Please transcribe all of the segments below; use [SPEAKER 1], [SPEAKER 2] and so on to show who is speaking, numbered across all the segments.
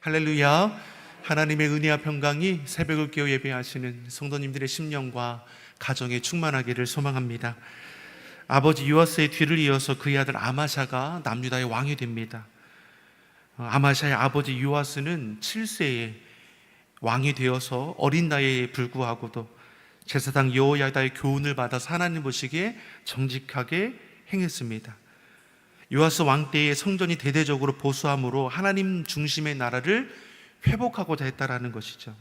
[SPEAKER 1] 할렐루야. 하나님의 은혜와 평강이 새벽을 깨어 예배하시는 성도님들의 심령과 가정에 충만하기를 소망합니다. 아버지 요아스의 뒤를 이어서 그의 아들 아마샤가 남유다의 왕이 됩니다. 아마샤의 아버지 요아스는 7세에 왕이 되어서 어린 나이에 불구하고도 제사장 여호야다의 교훈을 받아서 하나님 보시기에 정직하게 행했습니다. 요아스 왕 때의 성전이 대대적으로 보수함으로 하나님 중심의 나라를 회복하고자 했다라는 것이죠.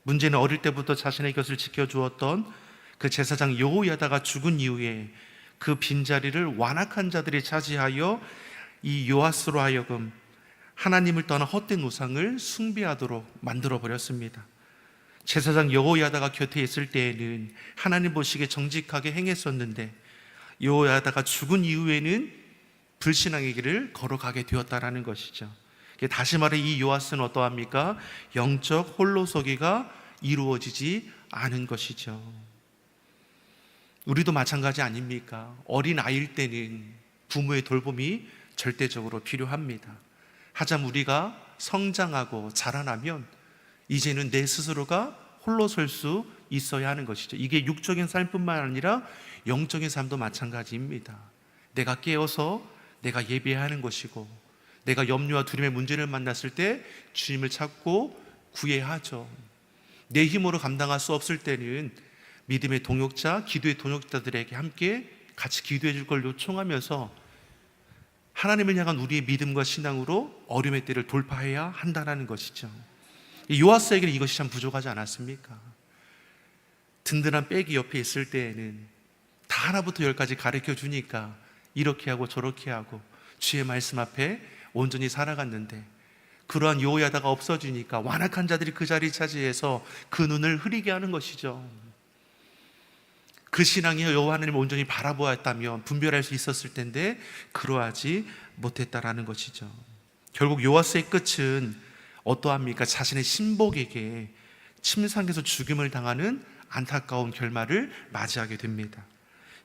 [SPEAKER 1] 문제는 어릴 때부터 자신의 것을 지켜주었던 그 제사장 여호야다가 죽은 이후에 그 빈자리를 완악한 자들이 차지하여 이 요아스로 하여금 하나님을 떠나 헛된 우상을 숭배하도록 만들어버렸습니다. 제사장 여호야다가 곁에 있을 때에는 하나님 보시기에 정직하게 행했었는데 여호야다가 죽은 이후에는 불신앙의 길을 걸어가게 되었다라는 것이죠. 다시 말해 이 요아스는 어떠합니까? 영적 홀로서기가 이루어지지 않은 것이죠. 우리도 마찬가지 아닙니까? 어린 아이일 때는 부모의 돌봄이 절대적으로 필요합니다. 하자면 우리가 성장하고 자라나면 이제는 내 스스로가 홀로 설 수 있어야 하는 것이죠. 이게 육적인 삶뿐만 아니라 영적인 삶도 마찬가지입니다. 내가 깨어서 내가 예배해야 하는 것이고, 내가 염려와 두려움의 문제를 만났을 때 주님을 찾고 구해야 하죠. 내 힘으로 감당할 수 없을 때는 믿음의 동역자, 기도의 동역자들에게 함께 같이 기도해 줄 걸 요청하면서 하나님을 향한 우리의 믿음과 신앙으로 어려움의 때를 돌파해야 한다는 것이죠. 요아스에게는 이것이 참 부족하지 않았습니까? 든든한 백이 옆에 있을 때에는 다 하나부터 열까지 가르쳐 주니까 이렇게 하고 저렇게 하고 주의 말씀 앞에 온전히 살아갔는데, 그러한 여호야다가 없어지니까 완악한 자들이 그 자리 차지해서 그 눈을 흐리게 하는 것이죠. 그 신앙이 여호와 하나님을 온전히 바라보았다면 분별할 수 있었을 텐데 그러하지 못했다라는 것이죠. 결국 요아스의 끝은 어떠합니까? 자신의 신복에게 침상에서 죽임을 당하는 안타까운 결말을 맞이하게 됩니다.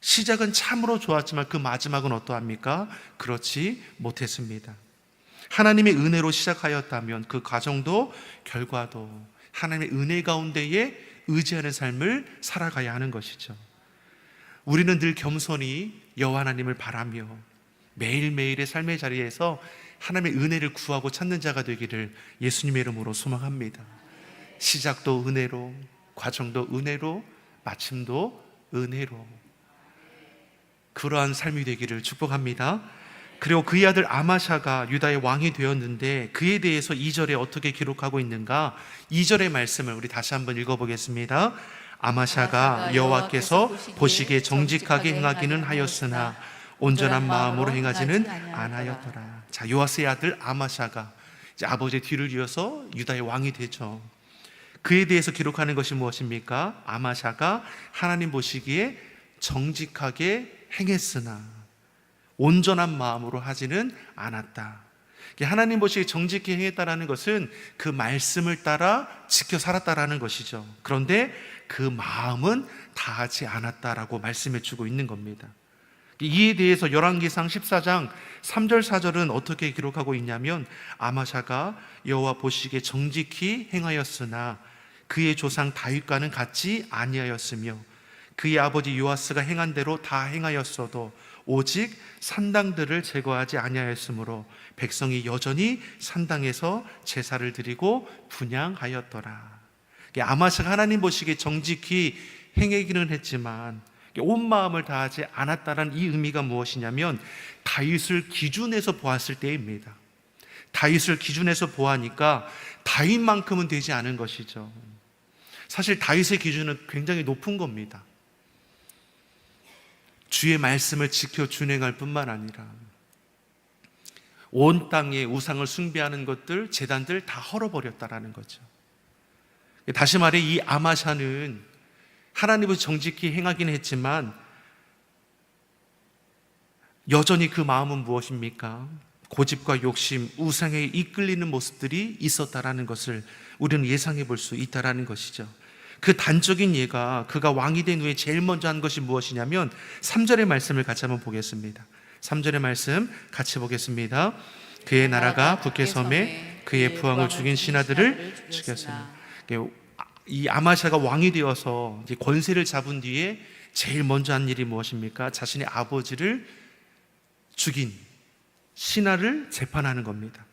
[SPEAKER 1] 시작은 참으로 좋았지만 그 마지막은 어떠합니까? 그렇지 못했습니다. 하나님의 은혜로 시작하였다면 그 과정도 결과도 하나님의 은혜 가운데에 의지하는 삶을 살아가야 하는 것이죠. 우리는 늘 겸손히 여호와 하나님을 바라며 매일매일의 삶의 자리에서 하나님의 은혜를 구하고 찾는 자가 되기를 예수님의 이름으로 소망합니다. 시작도 은혜로, 과정도 은혜로, 마침도 은혜로, 그러한 삶이 되기를 축복합니다. 그리고 그의 아들 아마샤가 유다의 왕이 되었는데 그에 대해서 2절에 어떻게 기록하고 있는가? 2절의 말씀을 우리 다시 한번 읽어보겠습니다. 아마샤가 여호와께서 보시기에 정직하게 행하기는 하였으나 온전한 마음으로 행하지는 않았더라. 자, 요아스의 아들 아마샤가 이제 아버지의 뒤를 이어서 유다의 왕이 되죠. 그에 대해서 기록하는 것이 무엇입니까? 아마샤가 하나님 보시기에 정직하게 행했으나 온전한 마음으로 하지는 않았다. 하나님 보시기에 정직히 행했다라는 것은 그 말씀을 따라 지켜 살았다라는 것이죠. 그런데 그 마음은 다하지 않았다라고 말씀해 주고 있는 겁니다. 이에 대해서 열왕기상 14장 3절 4절은 어떻게 기록하고 있냐면, 아마샤가 여호와 보시기에 정직히 행하였으나 그의 조상 다윗과는 같지 아니하였으며 그의 아버지 요아스가 행한 대로 다 행하였어도 오직 산당들을 제거하지 아니하였으므로 백성이 여전히 산당에서 제사를 드리고 분향하였더라. 아마샤가 하나님 보시기에 정직히 행하기는 했지만 온 마음을 다하지 않았다는 이 의미가 무엇이냐면, 다윗을 기준에서 보았을 때입니다. 다윗을 기준에서 보아니까 다윗만큼은 되지 않은 것이죠. 사실 다윗의 기준은 굉장히 높은 겁니다. 주의 말씀을 지켜 준행할 뿐만 아니라 온 땅에 우상을 숭배하는 것들, 제단들 다 헐어버렸다라는 거죠. 다시 말해 이 아마샤는 하나님을 정직히 행하긴 했지만 여전히 그 마음은 무엇입니까? 고집과 욕심, 우상에 이끌리는 모습들이 있었다라는 것을 우리는 예상해 볼 수 있다라는 것이죠. 그 단적인 예가 그가 왕이 된 후에 제일 먼저 한 것이 무엇이냐면 3절의 말씀을 같이 한번 보겠습니다. 3절의 말씀 같이 보겠습니다. 그의 나라가 북의 섬에 그의 부왕을 죽인 신하들을 죽였으나. 이 아마샤가 왕이 되어서 이제 권세를 잡은 뒤에 제일 먼저 한 일이 무엇입니까? 자신의 아버지를 죽인 신하를 재판하는 겁니다.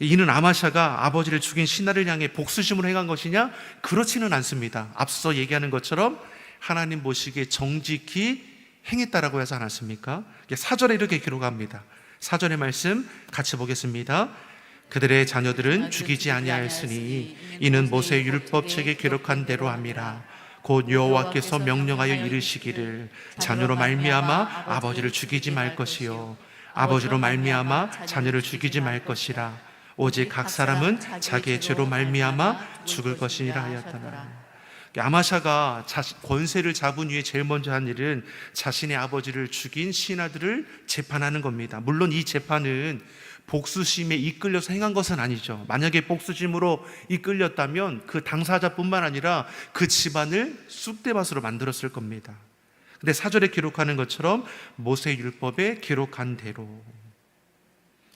[SPEAKER 1] 이는 아마샤가 아버지를 죽인 신하를 향해 복수심으로 행한 것이냐? 그렇지는 않습니다. 앞서 얘기하는 것처럼 하나님 보시기에 정직히 행했다라고 하지 않았습니까? 4절에 이렇게 기록합니다. 4절의 말씀 같이 보겠습니다. 그들의 자녀들은 죽이지 아니하였으니 이는 모세의 율법책에 기록한 대로 함이라. 곧 여호와께서 명령하여 이르시기를 자녀로 말미암아 아버지를 죽이지 말 것이요 아버지로 말미암아 자녀를 죽이지 말 것이라. 오직 각 사람은 자기의 죄로 말미암아 죽을 것이니라 하였더라. 아마샤가 권세를 잡은 후에 제일 먼저 한 일은 자신의 아버지를 죽인 신하들을 재판하는 겁니다. 물론 이 재판은 복수심에 이끌려서 행한 것은 아니죠. 만약에 복수심으로 이끌렸다면 그 당사자뿐만 아니라 그 집안을 쑥대밭으로 만들었을 겁니다. 근데 4절에 기록하는 것처럼 모세 율법에 기록한 대로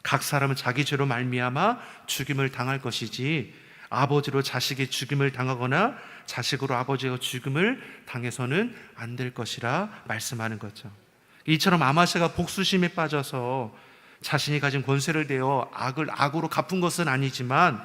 [SPEAKER 1] 각 사람은 자기 죄로 말미암아 죽임을 당할 것이지 아버지로 자식이 죽임을 당하거나 자식으로 아버지가 죽임을 당해서는 안 될 것이라 말씀하는 거죠. 이처럼 아마샤가 복수심에 빠져서 자신이 가진 권세를 대어 악을 악으로 갚은 것은 아니지만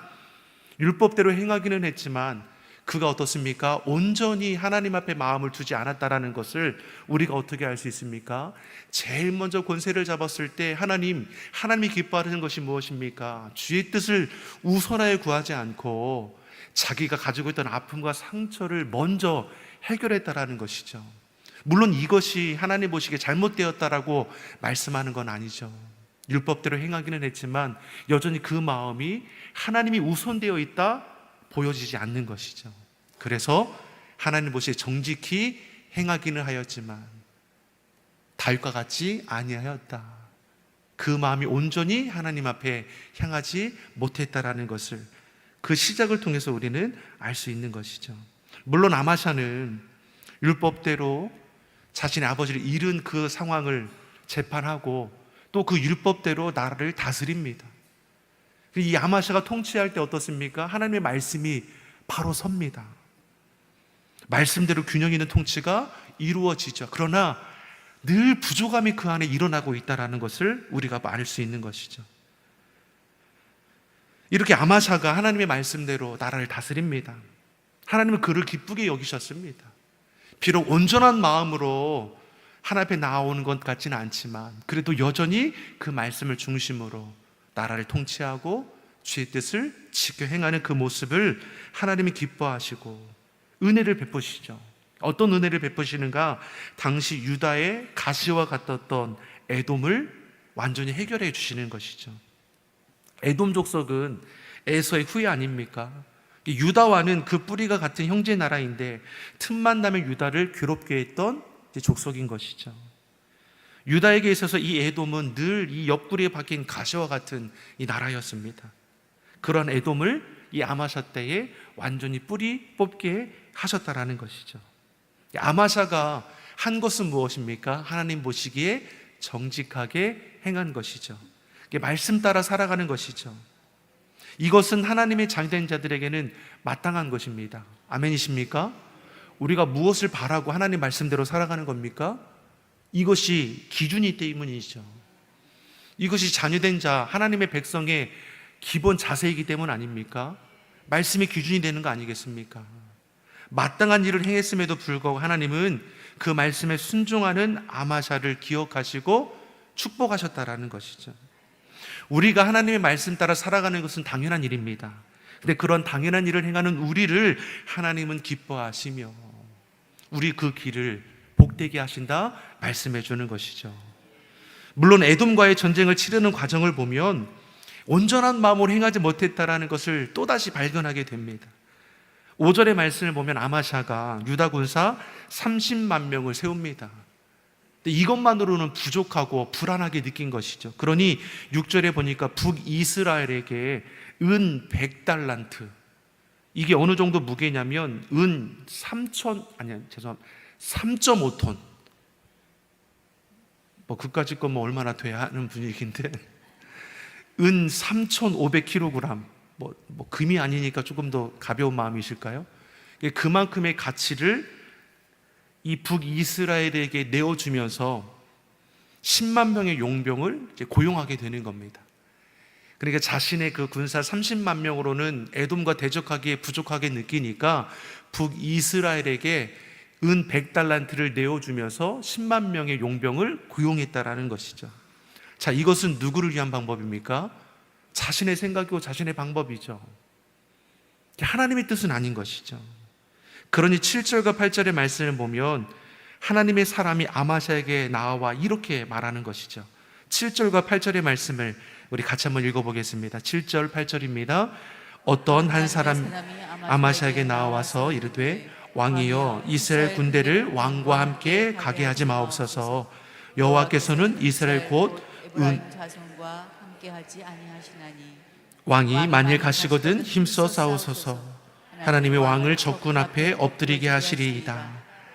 [SPEAKER 1] 율법대로 행하기는 했지만 그가 어떻습니까? 온전히 하나님 앞에 마음을 두지 않았다라는 것을 우리가 어떻게 알 수 있습니까? 제일 먼저 권세를 잡았을 때 하나님이 기뻐하는 것이 무엇입니까? 주의 뜻을 우선하여 구하지 않고 자기가 가지고 있던 아픔과 상처를 먼저 해결했다라는 것이죠. 물론 이것이 하나님 보시기에 잘못되었다라고 말씀하는 건 아니죠. 율법대로 행하기는 했지만 여전히 그 마음이 하나님이 우선되어 있다 보여지지 않는 것이죠. 그래서 하나님 보시기에 정직히 행하기는 하였지만 다윗과 같이 아니하였다. 그 마음이 온전히 하나님 앞에 향하지 못했다라는 것을 그 시작을 통해서 우리는 알 수 있는 것이죠. 물론 아마샤는 율법대로 자신의 아버지를 잃은 그 상황을 재판하고 또 그 율법대로 나라를 다스립니다. 이 아마샤가 통치할 때 어떻습니까? 하나님의 말씀이 바로 섭니다. 말씀대로 균형 있는 통치가 이루어지죠. 그러나 늘 부족함이 그 안에 일어나고 있다는 것을 우리가 알 수 있는 것이죠. 이렇게 아마샤가 하나님의 말씀대로 나라를 다스립니다. 하나님은 그를 기쁘게 여기셨습니다. 비록 온전한 마음으로 하나님 앞에 나오는 것 같지는 않지만 그래도 여전히 그 말씀을 중심으로 나라를 통치하고 주의 뜻을 지켜 행하는 그 모습을 하나님이 기뻐하시고 은혜를 베푸시죠. 어떤 은혜를 베푸시는가? 당시 유다의 가시와 같았던 에돔을 완전히 해결해 주시는 것이죠. 에돔 족속은 에서의 후예 아닙니까? 유다와는 그 뿌리가 같은 형제 나라인데 틈만 나면 유다를 괴롭게 했던 족속인 것이죠. 유다에게 있어서 이 에돔은 늘 이 옆구리에 박힌 가시와 같은 이 나라였습니다. 그런 에돔을 이 아마샤 때에 완전히 뿌리 뽑게 하셨다라는 것이죠. 아마샤가 한 것은 무엇입니까? 하나님 보시기에 정직하게 행한 것이죠. 말씀 따라 살아가는 것이죠. 이것은 하나님의 자녀된 자들에게는 마땅한 것입니다. 아멘이십니까? 우리가 무엇을 바라고 하나님 말씀대로 살아가는 겁니까? 이것이 기준이 때문이죠. 이것이 자녀된 자, 하나님의 백성의 기본 자세이기 때문 아닙니까? 말씀이 기준이 되는 거 아니겠습니까? 마땅한 일을 행했음에도 불구하고 하나님은 그 말씀에 순종하는 아마샤를 기억하시고 축복하셨다라는 것이죠. 우리가 하나님의 말씀 따라 살아가는 것은 당연한 일입니다. 근데 그런 당연한 일을 행하는 우리를 하나님은 기뻐하시며 우리 그 길을 복되게 하신다 말씀해 주는 것이죠. 물론 에돔과의 전쟁을 치르는 과정을 보면 온전한 마음으로 행하지 못했다라는 것을 또다시 발견하게 됩니다. 5절의 말씀을 보면 아마샤가 유다 군사 30만 명을 세웁니다. 이것만으로는 부족하고 불안하게 느낀 것이죠. 그러니 6절에 보니까 북이스라엘에게 은 100달란트, 이게 어느 정도 무게냐면 은 3.5톤, 그까짓 건 얼마나 돼야 하는 분위기인데 은 3,500kg, 금이 아니니까 조금 더 가벼운 마음이실까요? 그만큼의 가치를 이 북이스라엘에게 내어주면서 10만 명의 용병을 이제 고용하게 되는 겁니다. 그러니까 자신의 그 군사 30만 명으로는 에돔과 대적하기에 부족하게 느끼니까 북이스라엘에게 은 100달란트를 내어주면서 10만 명의 용병을 고용했다라는 것이죠. 자, 이것은 누구를 위한 방법입니까? 자신의 생각이고 자신의 방법이죠. 하나님의 뜻은 아닌 것이죠. 그러니 7절과 8절의 말씀을 보면 하나님의 사람이 아마샤에게 나와 이렇게 말하는 것이죠. 7절과 8절의 말씀을 우리 같이 한번 읽어보겠습니다. 7절 8절입니다. 어떤 한 사람이 아마샤에게 나와서 이르되 왕이여 이스라엘 군대를 왕과 함께 가게 하지 마옵소서. 여호와께서는 이스라엘 곧 자손과 함께 하지 아니하시나니 왕이 만일 가시거든 힘써 싸우소서. 하나님이 왕을 적군 앞에 엎드리게 하시리이다.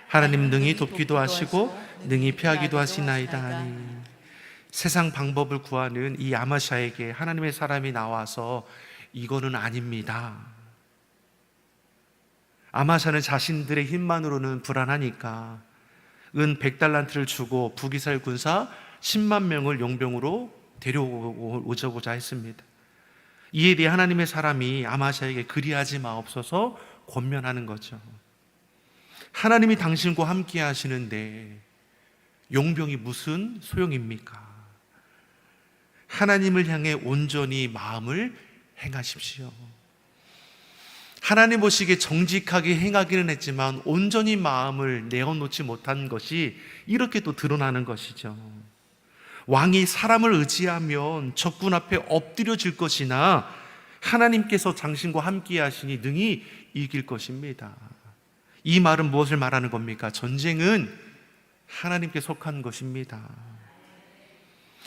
[SPEAKER 1] 하나님 능히 돕기도 하시고 능히 피하기도 하시나이다 하니. 세상 방법을 구하는 이 아마샤에게 하나님의 사람이 나와서 이거는 아닙니다. 아마샤는 자신들의 힘만으로는 불안하니까 은 100달란트를 주고 북이스라엘 군사 10만 명을 용병으로 데려오고자 했습니다. 이에 대해 하나님의 사람이 아마샤에게 그리하지 마옵소서 권면하는 거죠. 하나님이 당신과 함께 하시는데 용병이 무슨 소용입니까? 하나님을 향해 온전히 마음을 행하십시오. 하나님 보시기에 정직하게 행하기는 했지만 온전히 마음을 내어놓지 못한 것이 이렇게 또 드러나는 것이죠. 왕이 사람을 의지하면 적군 앞에 엎드려질 것이나 하나님께서 당신과 함께 하시니 능히 이길 것입니다. 이 말은 무엇을 말하는 겁니까? 전쟁은 하나님께 속한 것입니다.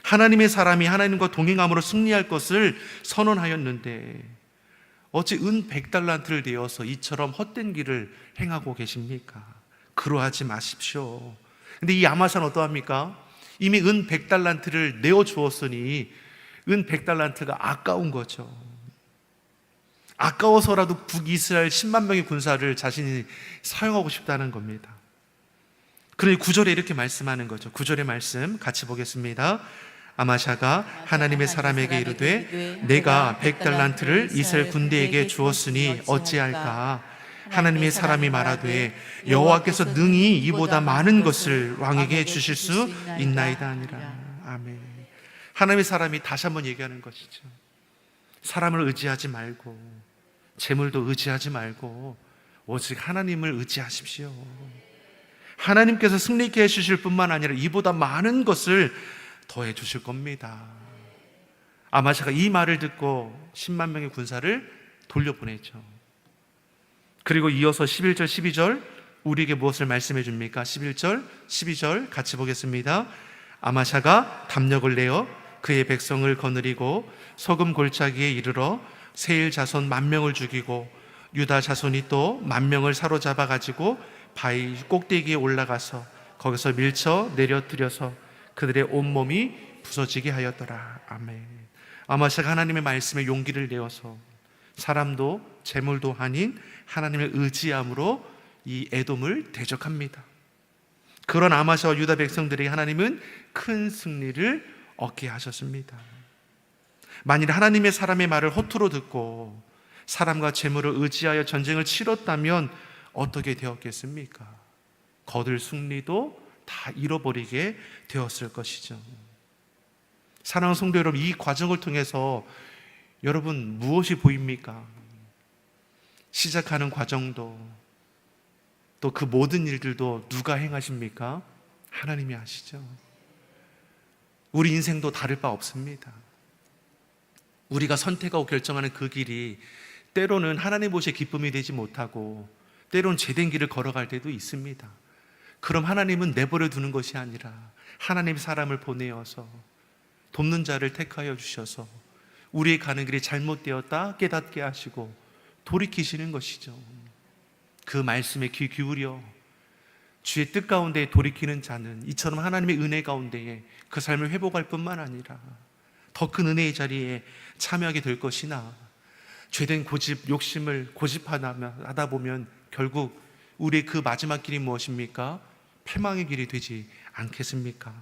[SPEAKER 1] 하나님의 사람이 하나님과 동행함으로 승리할 것을 선언하였는데 어찌 은 100달란트를 내어서 이처럼 헛된 길을 행하고 계십니까? 그러하지 마십시오. 근데 이 아마샤는 어떠합니까? 이미 은 100달란트를 내어주었으니 은 100달란트가 아까운 거죠. 아까워서라도 북이스라엘 10만 명의 군사를 자신이 사용하고 싶다는 겁니다. 그러니 9절에 이렇게 말씀하는 거죠. 9절의 말씀 같이 보겠습니다. 아마샤가 하나님의 사람에게 이르되 내가 100달란트를 이스라엘 군대에게 주었으니 어찌할까? 하나님의 사람이 말하되 여호와께서 능히 이보다 많은 것을 왕에게 주실 수 있나이다 하니라. 아멘. 하나님의 사람이 다시 한번 얘기하는 것이죠. 사람을 의지하지 말고 재물도 의지하지 말고 오직 하나님을 의지하십시오. 하나님께서 승리케 해주실 뿐만 아니라 이보다 많은 것을 더해 주실 겁니다. 아마샤가 이 말을 듣고 10만 명의 군사를 돌려보내죠. 그리고 이어서 11절 12절 우리에게 무엇을 말씀해 줍니까? 11절 12절 같이 보겠습니다. 아마샤가 담력을 내어 그의 백성을 거느리고 소금 골짜기에 이르러 세일 자손 10,000명을 죽이고 유다 자손이 또 10,000명을 사로잡아 가지고 바위 꼭대기에 올라가서 거기서 밀쳐 내려뜨려서 그들의 온몸이 부서지게 하였더라. 아멘. 아마샤가 하나님의 말씀에 용기를 내어서 사람도 재물도 아닌 하나님을 의지함으로 이 에돔을 대적합니다. 그런 아마샤와 유다 백성들에게 하나님은 큰 승리를 얻게 하셨습니다. 만일 하나님의 사람의 말을 허투루 듣고 사람과 재물을 의지하여 전쟁을 치렀다면 어떻게 되었겠습니까? 거둘 승리도 다 잃어버리게 되었을 것이죠. 사랑하는 성도 여러분, 이 과정을 통해서 여러분 무엇이 보입니까? 시작하는 과정도 또 그 모든 일들도 누가 행하십니까? 하나님이 하시죠. 우리 인생도 다를 바 없습니다. 우리가 선택하고 결정하는 그 길이 때로는 하나님 보시기에 기쁨이 되지 못하고 때로는 죄된 길을 걸어갈 때도 있습니다. 그럼 하나님은 내버려 두는 것이 아니라 하나님 사람을 보내어서 돕는 자를 택하여 주셔서 우리의 가는 길이 잘못되었다 깨닫게 하시고 돌이키시는 것이죠. 그 말씀에 귀 기울여 주의 뜻 가운데 돌이키는 자는 이처럼 하나님의 은혜 가운데에 그 삶을 회복할 뿐만 아니라 더 큰 은혜의 자리에 참여하게 될 것이나 죄된 고집, 욕심을 고집하다 보면 결국 우리의 그 마지막 길이 무엇입니까? 패망의 길이 되지 않겠습니까?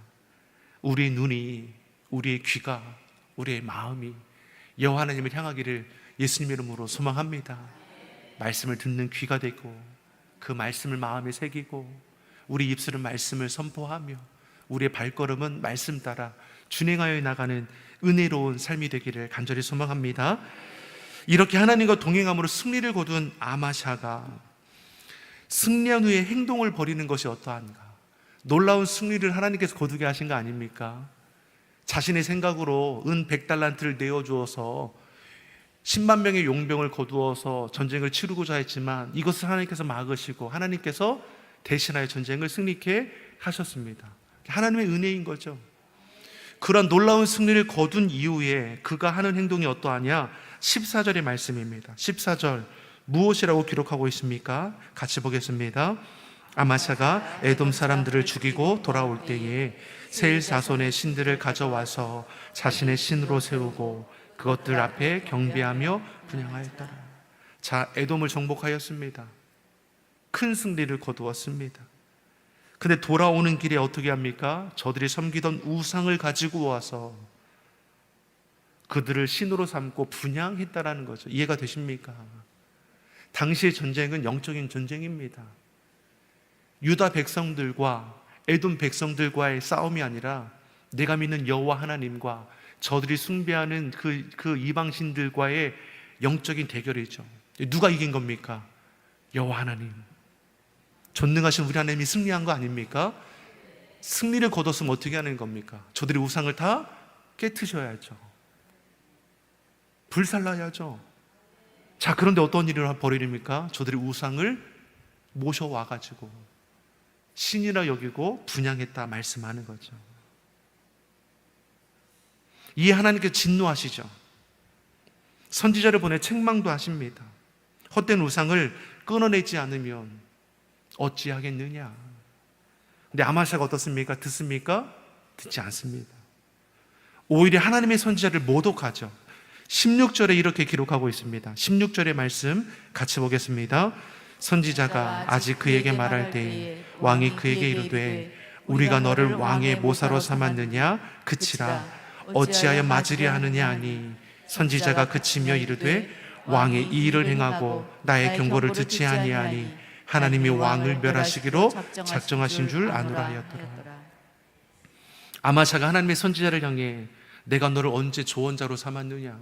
[SPEAKER 1] 우리의 눈이, 우리의 귀가, 우리의 마음이 여호와 하나님을 향하기를 예수님 이름으로 소망합니다. 말씀을 듣는 귀가 되고 그 말씀을 마음에 새기고 우리 입술은 말씀을 선포하며 우리의 발걸음은 말씀 따라 준행하여 나가는 은혜로운 삶이 되기를 간절히 소망합니다. 이렇게 하나님과 동행함으로 승리를 거둔 아마샤가 승리한 후에 행동을 벌이는 것이 어떠한가? 놀라운 승리를 하나님께서 거두게 하신 거 아닙니까? 자신의 생각으로 은 100달란트를 내어주어서 10만 명의 용병을 거두어서 전쟁을 치르고자 했지만 이것을 하나님께서 막으시고 하나님께서 대신하여 전쟁을 승리케 하셨습니다. 하나님의 은혜인 거죠. 그런 놀라운 승리를 거둔 이후에 그가 하는 행동이 어떠하냐? 14절의 말씀입니다. 14절 무엇이라고 기록하고 있습니까? 같이 보겠습니다. 아마샤가 에돔 사람들을 죽이고 돌아올 때에 세일 자손의 신들을 가져와서 자신의 신으로 세우고 그것들 앞에 경배하며 분향하였더라. 자, 에돔을 정복하였습니다. 큰 승리를 거두었습니다. 근데 돌아오는 길에 어떻게 합니까? 저들이 섬기던 우상을 가지고 와서 그들을 신으로 삼고 분향했다라는 거죠. 이해가 되십니까? 당시의 전쟁은 영적인 전쟁입니다. 유다 백성들과 에돔 백성들과의 싸움이 아니라 내가 믿는 여호와 하나님과 저들이 숭배하는 그 이방신들과의 영적인 대결이죠. 누가 이긴 겁니까? 여호와 하나님. 전능하신 우리 하나님이 승리한 거 아닙니까? 승리를 거뒀으면 어떻게 하는 겁니까? 저들이 우상을 다 깨트셔야죠. 불살라야죠. 자, 그런데 어떤 일을 벌이립니까? 저들이 우상을 모셔와가지고 신이라 여기고 분향했다 말씀하는 거죠. 이에 하나님께서 진노하시죠. 선지자를 보내 책망도 하십니다. 헛된 우상을 끊어내지 않으면 어찌하겠느냐. 근데 아마샤가 어떻습니까? 듣습니까? 듣지 않습니다. 오히려 하나님의 선지자를 모독하죠. 16절에 이렇게 기록하고 있습니다. 16절의 말씀 같이 보겠습니다. 선지자가 아직 그에게 말할 때에 왕이 그에게 이르되 우리가 너를 왕의 모사로 삼았느냐? 그치라. 어찌하여 맞으려 하느냐 하니 선지자가 그치며 이르되 왕의 이 일을 행하고 나의 경고를 듣지 아니하니 하나님이 왕을 멸하시기로 작정하신 줄 아노라 하였더라. 아마샤가 하나님의 선지자를 향해 내가 너를 언제 조언자로 삼았느냐?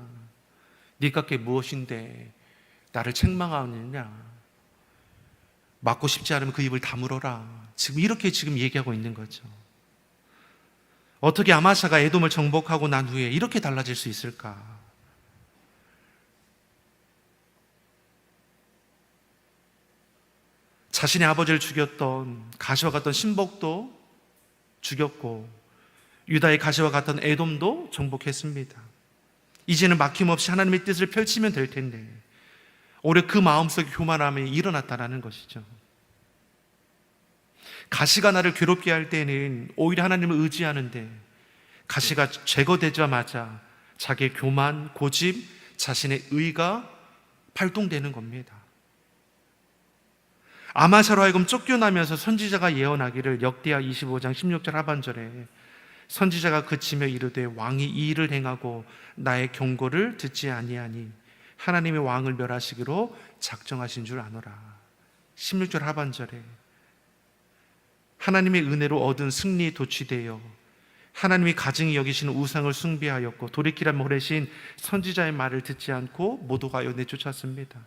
[SPEAKER 1] 네가 게 무엇인데 나를 책망하느냐? 맞고 싶지 않으면 그 입을 다물어라. 이렇게 얘기하고 있는 거죠. 어떻게 아마샤가 에돔을 정복하고 난 후에 이렇게 달라질 수 있을까? 자신의 아버지를 죽였던 가시와 같던 신복도 죽였고 유다의 가시와 같던 에돔도 정복했습니다. 이제는 막힘없이 하나님의 뜻을 펼치면 될 텐데 오히려 그 마음속에 교만함이 일어났다는 것이죠. 가시가 나를 괴롭게 할 때는 오히려 하나님을 의지하는데 가시가 제거되자마자 자기의 교만, 고집, 자신의 의가 발동되는 겁니다. 아마샤로 하여금 쫓겨나면서 선지자가 예언하기를 역대하 25장 16절 하반절에 선지자가 그치며 이르되 왕이 이 일을 행하고 나의 경고를 듣지 아니하니 하나님의 왕을 멸하시기로 작정하신 줄 아노라. 16절 하반절에 하나님의 은혜로 얻은 승리에 도취되어 하나님이 가증히 여기시는 우상을 숭배하였고 돌이키라 모래신 선지자의 말을 듣지 않고 모두가 내쫓았습니다.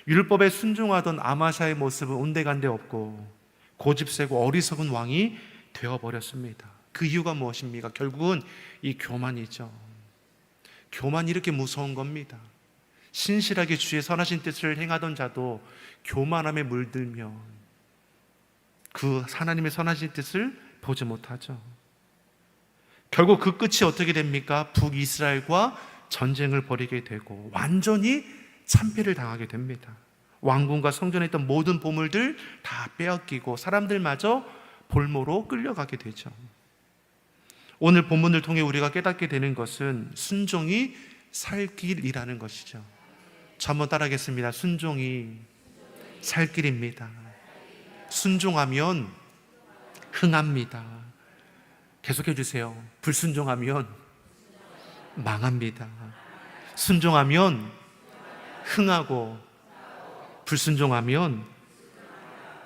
[SPEAKER 1] 율법에 순종하던 아마샤의 모습은 온데간데 없고 고집세고 어리석은 왕이 되어버렸습니다. 그 이유가 무엇입니까? 결국은 이 교만이죠. 교만이 이렇게 무서운 겁니다. 신실하게 주의 선하신 뜻을 행하던 자도 교만함에 물들면 그 하나님의 선하신 뜻을 보지 못하죠. 결국 그 끝이 어떻게 됩니까? 북이스라엘과 전쟁을 벌이게 되고 완전히 참패를 당하게 됩니다. 왕궁과 성전에 있던 모든 보물들 다 빼앗기고 사람들마저 볼모로 끌려가게 되죠. 오늘 본문을 통해 우리가 깨닫게 되는 것은 순종이 살 길이라는 것이죠. 저 한번 따라하겠습니다. 순종이 살 길입니다. 순종하면 흥합니다. 계속해 주세요. 불순종하면 망합니다. 순종하면 흥하고 불순종하면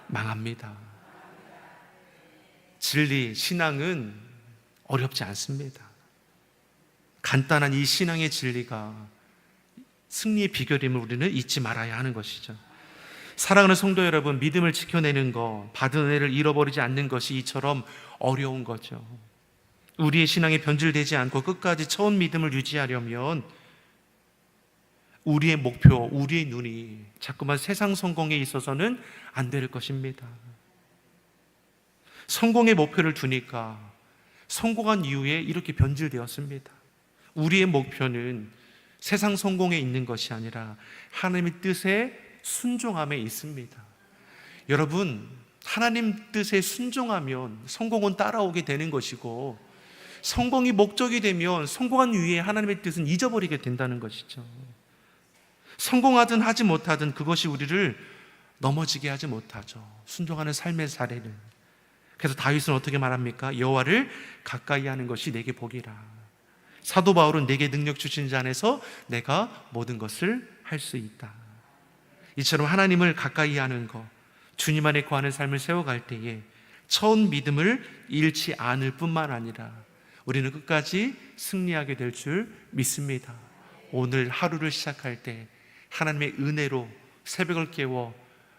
[SPEAKER 1] 망합니다. 진리, 신앙은 어렵지 않습니다. 간단한 이 신앙의 진리가 승리의 비결임을 우리는 잊지 말아야 하는 것이죠. 사랑하는 성도 여러분, 믿음을 지켜내는 것, 받은 은혜를 잃어버리지 않는 것이 이처럼 어려운 거죠. 우리의 신앙이 변질되지 않고 끝까지 처음 믿음을 유지하려면 우리의 목표, 우리의 눈이 자꾸만 세상 성공에 있어서는 안 될 것입니다. 성공의 목표를 두니까 성공한 이후에 이렇게 변질되었습니다. 우리의 목표는 세상 성공에 있는 것이 아니라 하나님의 뜻에 순종함에 있습니다. 여러분, 하나님 뜻에 순종하면 성공은 따라오게 되는 것이고, 성공이 목적이 되면 성공한 이후에 하나님의 뜻은 잊어버리게 된다는 것이죠. 성공하든 하지 못하든 그것이 우리를 넘어지게 하지 못하죠. 순종하는 삶의 사례는. 그래서 다윗은 어떻게 말합니까? 여호와를 가까이 하는 것이 내게 복이라. 사도 바울은 내게 능력 주신 자 안에서 내가 모든 것을 할 수 있다. 이처럼 하나님을 가까이 하는 것, 주님 안에 거하는 삶을 세워갈 때에 처음 믿음을 잃지 않을 뿐만 아니라 우리는 끝까지 승리하게 될 줄 믿습니다. 오늘 하루를 시작할 때 하나님의 은혜로 새벽을 깨워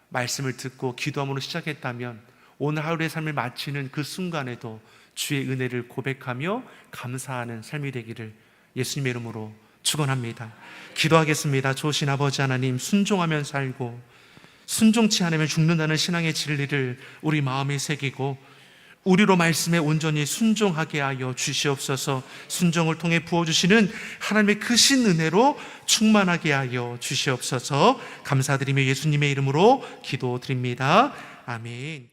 [SPEAKER 1] 말씀을 듣고 기도함으로 시작했다면 오늘 하루의 삶을 마치는 그 순간에도 주의 은혜를 고백하며 감사하는 삶이 되기를 예수님의 이름으로 축원합니다. 기도하겠습니다. 좋으신 아버지 하나님, 순종하면 살고 순종치 않으면 죽는다는 신앙의 진리를 우리 마음에 새기고 우리로 말씀에 온전히 순종하게 하여 주시옵소서. 순종을 통해 부어주시는 하나님의 크신 은혜로 충만하게 하여 주시옵소서. 감사드리며 예수님의 이름으로 기도드립니다. 아멘.